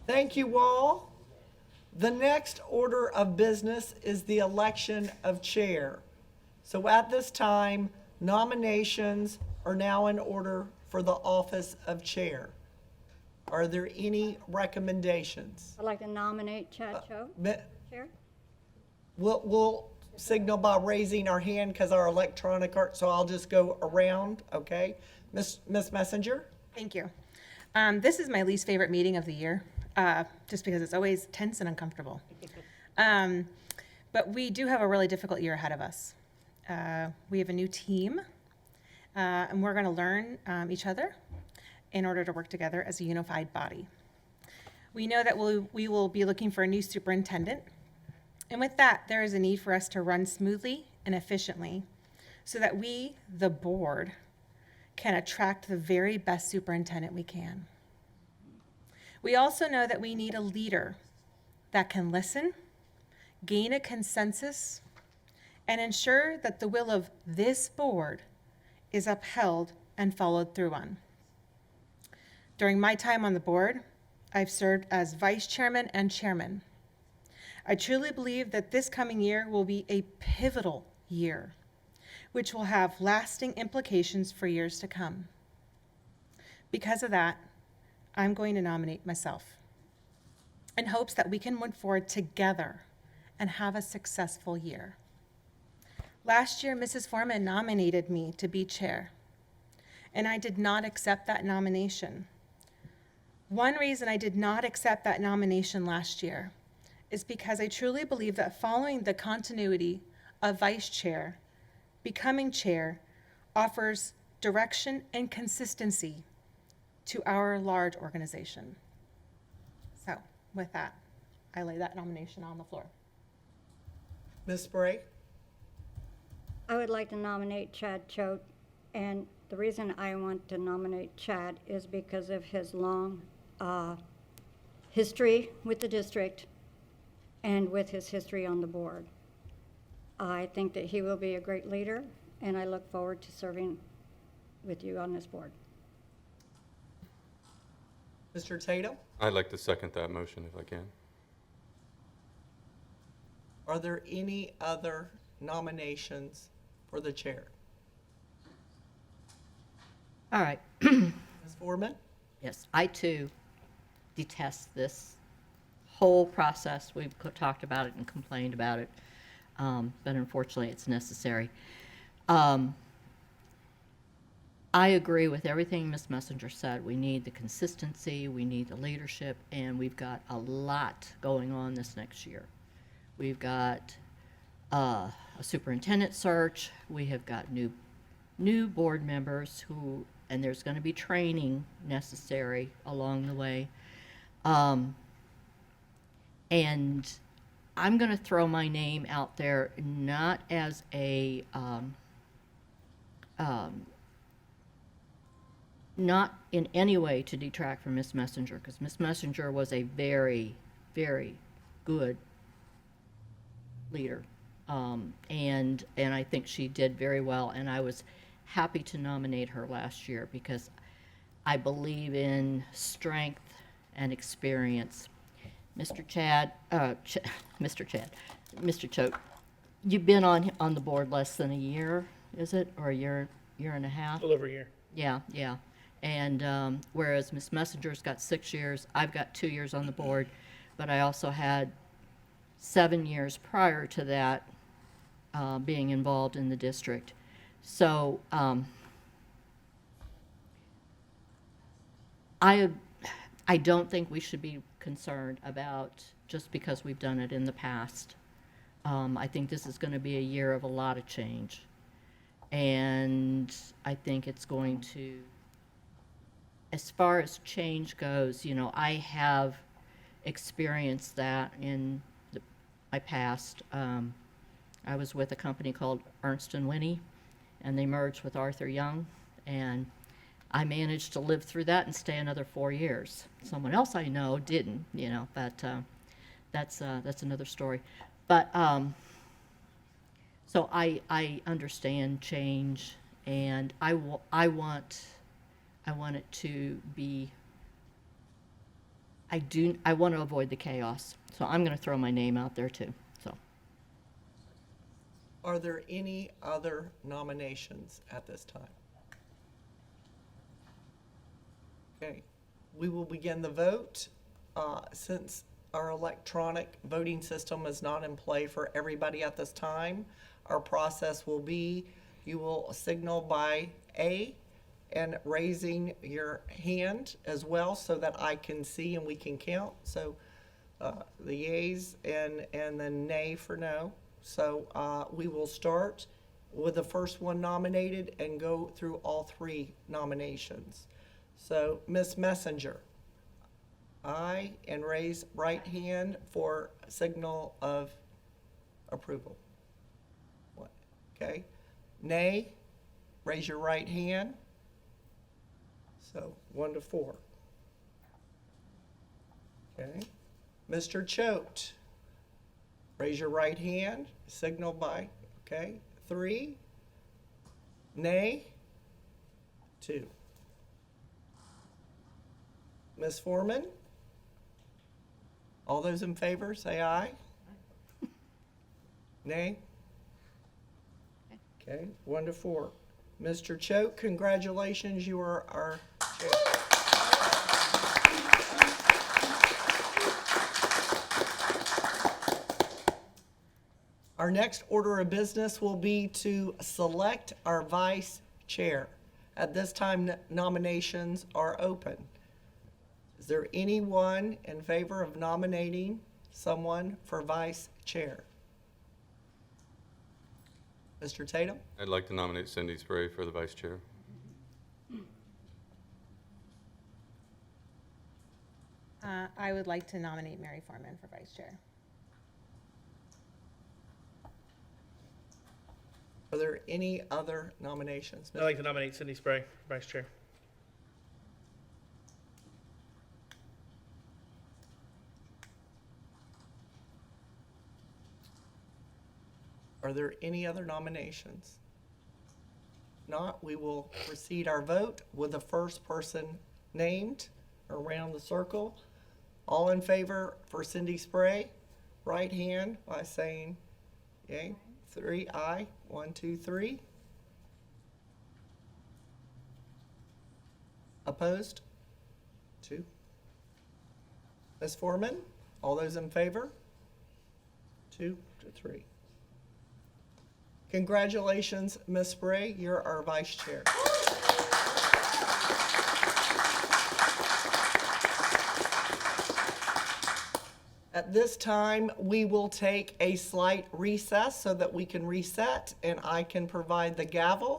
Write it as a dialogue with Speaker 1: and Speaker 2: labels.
Speaker 1: Thank you all. The next order of business is the election of chair. So at this time, nominations are now in order for the office of chair. Are there any recommendations?
Speaker 2: I'd like to nominate Chad Choate,
Speaker 1: Mi-
Speaker 2: Chair.
Speaker 1: We'll signal by raising our hand because our electronic art, so I'll just go around, okay? Miss Messenger?
Speaker 3: Thank you. This is my least favorite meeting of the year, just because it's always tense and uncomfortable. But we do have a really difficult year ahead of us. We have a new team, and we're going to learn each other in order to work together as a unified body. We know that we will be looking for a new superintendent, and with that, there is a need for us to run smoothly and efficiently so that we, the board, can attract the very best superintendent we can. We also know that we need a leader that can listen, gain a consensus, and ensure that the will of this board is upheld and followed through on. During my time on the board, I've served as vice chairman and chairman. I truly believe that this coming year will be a pivotal year, which will have lasting implications for years to come. Because of that, I'm going to nominate myself in hopes that we can move forward together and have a successful year. Last year, Mrs. Foreman nominated me to be chair, and I did not accept that nomination. One reason I did not accept that nomination last year is because I truly believe that following the continuity of vice chair, becoming chair offers direction and consistency to our large organization. So with that, I lay that nomination on the floor.
Speaker 1: Ms. Spray?
Speaker 2: I would like to nominate Chad Choate, and the reason I want to nominate Chad is because of his long history with the district and with his history on the board. I think that he will be a great leader, and I look forward to serving with you on this board.
Speaker 1: Mr. Tatum?
Speaker 4: I'd like to second that motion if I can.
Speaker 1: Are there any other nominations for the chair?
Speaker 5: All right.
Speaker 1: Ms. Foreman?
Speaker 5: Yes, I too detest this whole process. We've talked about it and complained about it, but unfortunately it's necessary. I agree with everything Ms. Messenger said. We need the consistency, we need the leadership, and we've got a lot going on this next year. We've got a superintendent search, we have got new board members who, and there's going to be training necessary along the way. And I'm going to throw my name out there, not as a, not in any way to detract from Miss Messenger, because Miss Messenger was a very, very good leader. And I think she did very well, and I was happy to nominate her last year because I believe in strength and experience. Mr. Choate, you've been on the board less than a year, is it, or a year and a half?
Speaker 6: A little over a year.
Speaker 5: Yeah. And whereas Ms. Messenger's got 6 years, I've got 2 years on the board, but I also had 7 years prior to that being involved in the district. So I don't think we should be concerned about just because we've done it in the past. I think this is going to be a year of a lot of change. And I think it's going to, as far as change goes, you know, I have experienced that in my past. I was with a company called Ernst & Winnie, and they merged with Arthur Young, and I managed to live through that and stay another 4 years. Someone else I know didn't, you know, but that's another story. But so I understand change, and I want it to be I want to avoid the chaos, so I'm going to throw my name out there too, so.
Speaker 1: Are there any other nominations at this time? Okay, we will begin the vote. Since our electronic voting system is not in play for everybody at this time, our process will be, you will signal by A and raising your hand as well so that I can see and we can count. So the yeas and then nay for no. So we will start with the first one nominated and go through all three nominations. So Ms. Messenger, aye, and raise right hand for signal of approval. What? Okay. Nay, raise your right hand. So 1 to 4. Okay. Mr. Choate, raise your right hand, signal by, okay, 3. Nay, 2. Ms. Foreman, all those in favor, say aye. Nay? Okay, 1 to 4. Mr. Choate, congratulations, you are our chair. Our next order of business will be to select our vice chair. At this time, nominations are open. Is there anyone in favor of nominating someone for vice chair? Mr. Tatum?
Speaker 4: I'd like to nominate Cindy Spray for the vice chair.
Speaker 3: I would like to nominate Mary Foreman for vice chair.
Speaker 1: Are there any other nominations?
Speaker 6: I'd like to nominate Cindy Spray for vice chair.
Speaker 1: Are there any other nominations? Not, we will proceed our vote with the first person named around the circle. All in favor for Cindy Spray, right hand by saying yay. 3, aye. 1, 2, 3. Opposed? 2. Ms. Foreman, all those in favor? 2 to 3. Congratulations, Ms. Spray, you're our vice chair. At this time, we will take a slight recess so that we can reset and I can provide the gavel.